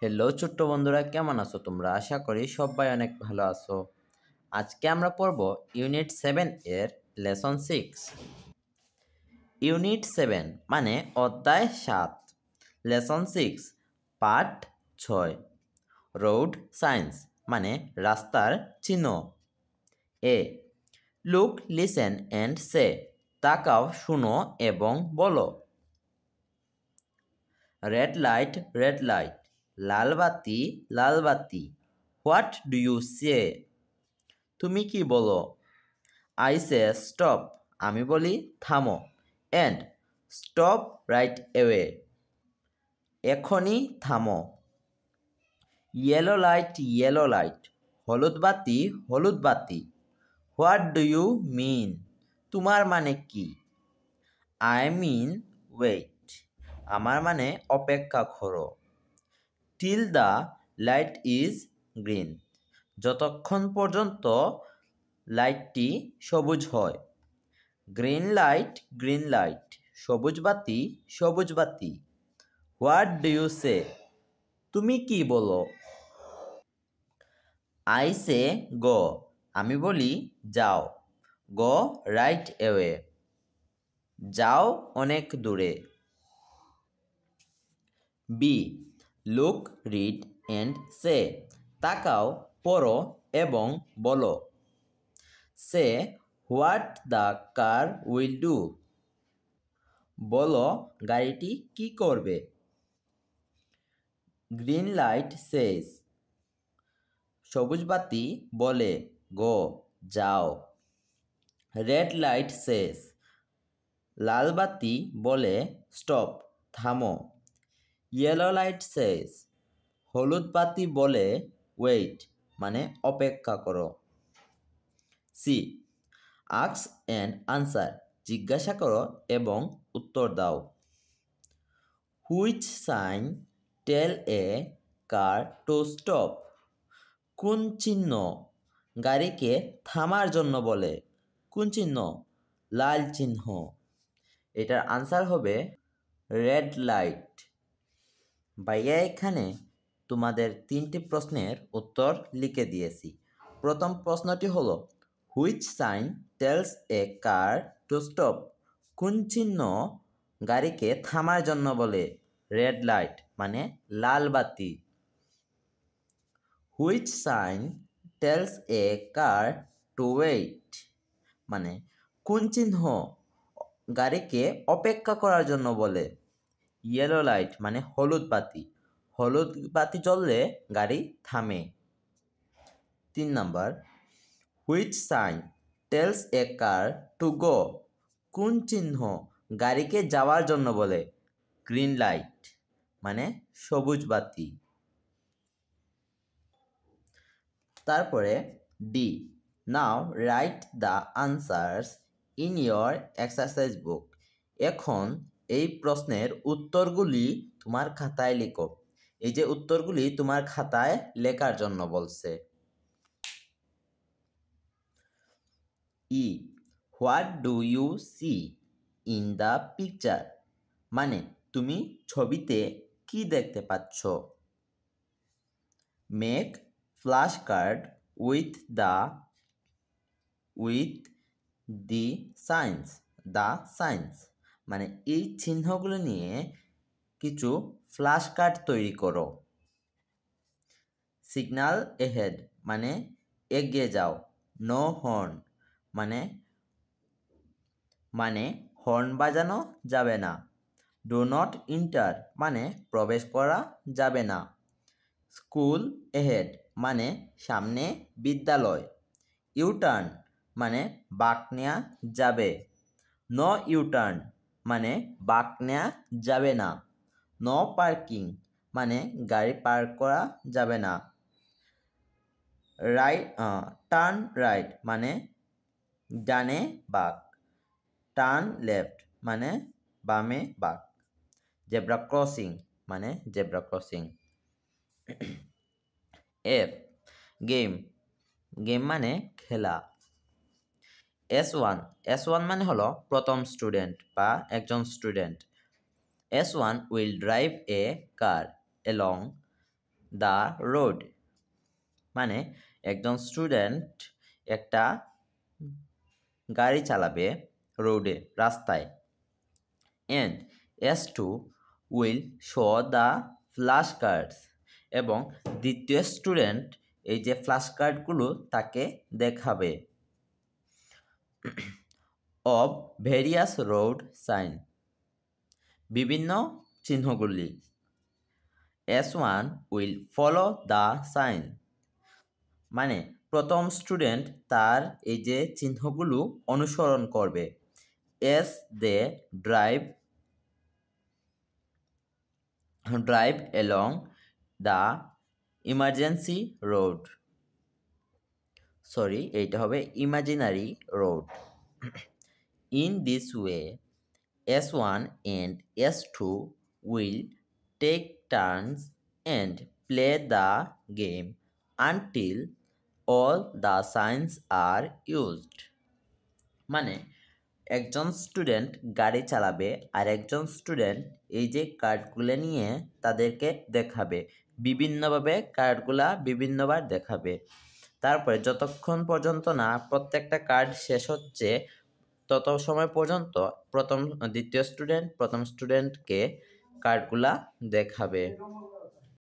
Hello ছোট্ট বন্ধুরা, কেমন আছো তোমরা? আশা করি সবাই অনেক ভালো আছো। আজকে আমরা পড়ব ইউনিট 7 এর লেসন 6। ইউনিট 7 মানে অধ্যায় 7, লেসন 6, পার্ট 6, রোড সাইন্স মানে রাস্তার চিহ্ন। এ, লুক, লিসেন অ্যান্ড সে, তাকাও, শুনো এবং বলো। রেড লাইট, রেড লাইট, লাল বাতি, লাল বাতি, হোয়াট ডু ইউ সে, তুমি কি বলো? আই সে স্টপ, আমি বলি থামো। অ্যান্ড স্টপ রাইট অ্যাওয়ে, এখনই থামো। ইয়েলো লাইট, ইয়েলো লাইট, হলুদ বাতি, হলুদ বাতি, হোয়াট ডু ইউ মিন, তোমার মানে কি? আই মিন ওয়েট, আমার মানে অপেক্ষা করো। Till the light is green, যতক্ষণ পর্যন্ত লাইটটি সবুজ হয়। গ্রিন লাইট, গ্রিন লাইট, সবুজ বাতি, সবুজ বাতি, হোয়াট ডু ইউ সে, তুমি কি বলো? আই সে গো, আমি বলি যাও। গো রাইট অ্যাওয়ে, যাও অনেক দূরে। Be, look, read and say, তাকাও, পড়ো এবং বলো। Say, what the car will do, বলো গাড়িটি কি করবে। গ্রিন লাইট সেজ, সবুজ বাতি বলে গো, যাও। রেড লাইট সেজ, লাল বাতি বলে স্টপ, থামো। ইয়েলো লাইট সেজ, হলুদ বাতি বলে ওয়েট, মানে অপেক্ষা করো। সি, আস্ক অ্যান্ড আনসার, জিজ্ঞাসা করো এবং উত্তর দাও। Which sign tell a car to stop, কোন চিহ্ন গাড়িকে থামার জন্য বলে? কোন চিহ্ন? লাল চিহ্ন। এটার আনসার হবে রেড লাইট। ভাইয়া এখানে তোমাদের 3টি প্রশ্নের উত্তর লিখে দিয়েছি। প্রথম প্রশ্নটি হলো, which sign tells a car to stop, কোন চিহ্ন গাড়িকে থামার জন্য বলে? রেড লাইট মানে লাল বাতি। Which sign tells a car to wait, মানে কোন চিহ্ন গাড়িকে অপেক্ষা করার জন্য বলে? ইয়েলো লাইট মানে হলুদ বাতি, হলুদ বাতি জ্বললে গাড়ি থামে। 3 number, which sign tells a car to go, কোন চিহ্ন গাড়িকে যাওয়ার জন্য বলে? গ্রিন লাইট মানে সবুজ বাতি। তারপরে D, now write the answers in your exercise বুক, এখন এই প্রশ্নের উত্তরগুলি তোমার খাতায় লিখো। এই যে উত্তরগুলি তোমার খাতায় লেখার জন্য বলছে। E, what do you see in the picture, মানে তুমি ছবিতে কি দেখতে পাচ্ছ? Make flash card with the signs, মানে এই চিহ্নগুলো নিয়ে কিছু ফ্ল্যাশ কার্ড তৈরি করো। সিগন্যাল এহেড মানে এগিয়ে যাও। নো হর্ন মানে হর্ন বাজানো যাবে না। ডু নট ইন্টার মানে প্রবেশ করা যাবে না। স্কুল এহেড মানে সামনে বিদ্যালয়। ইউটার্ন মানে বাঁক নেওয়া যাবে। নো ইউটার্ন মানে বাঁক নেওয়া যাবে না। নো পার্কিং মানে গাড়ি পার্ক করা যাবে না। টার্ন রাইট মানে ডানে বাঁক। টার্ন লেফট মানে বামে বাঁক। জেব্রা ক্রসিং মানে জেব্রা ক্রসিং। এফ, গেম মানে খেলা। S1 মানে হলো প্রথম স্টুডেন্ট বা একজন student. S1 will drive A car along the road, মানে একজন স্টুডেন্ট একটা গাড়ি চালাবে রোডে, রাস্তায়। And S2 will show the flash cards, এবং দ্বিতীয় স্টুডেন্ট এই যে ফ্ল্যাশ কার্ডগুলো তাকে দেখাবে। অব ভেরিয়াস রোড সাইন, বিভিন্ন চিহ্নগুলি। S1 will follow the sign, মানে প্রথম স্টুডেন্ট তার এই যে চিহ্নগুলো অনুসরণ করবে। As they drive along the emergency road, sorry এইটা হবে imaginary road. In this way, S1 and S2 will take turns and play the game until all the signs are used, মানে একজন স্টুডেন্ট গাড়ি চালাবে আর একজন স্টুডেন্ট এই যে কার্ডগুলো নিয়ে তাদেরকে দেখাবে, বিভিন্নভাবে কার্ডগুলা বিভিন্নবার দেখাবে। তারপরে যতক্ষণ পর্যন্ত না প্রত্যেকটা কার্ড শেষ হচ্ছে তত সময় পর্যন্ত দ্বিতীয় স্টুডেন্ট প্রথম স্টুডেন্টকে কার্ডগুলা দেখাবে।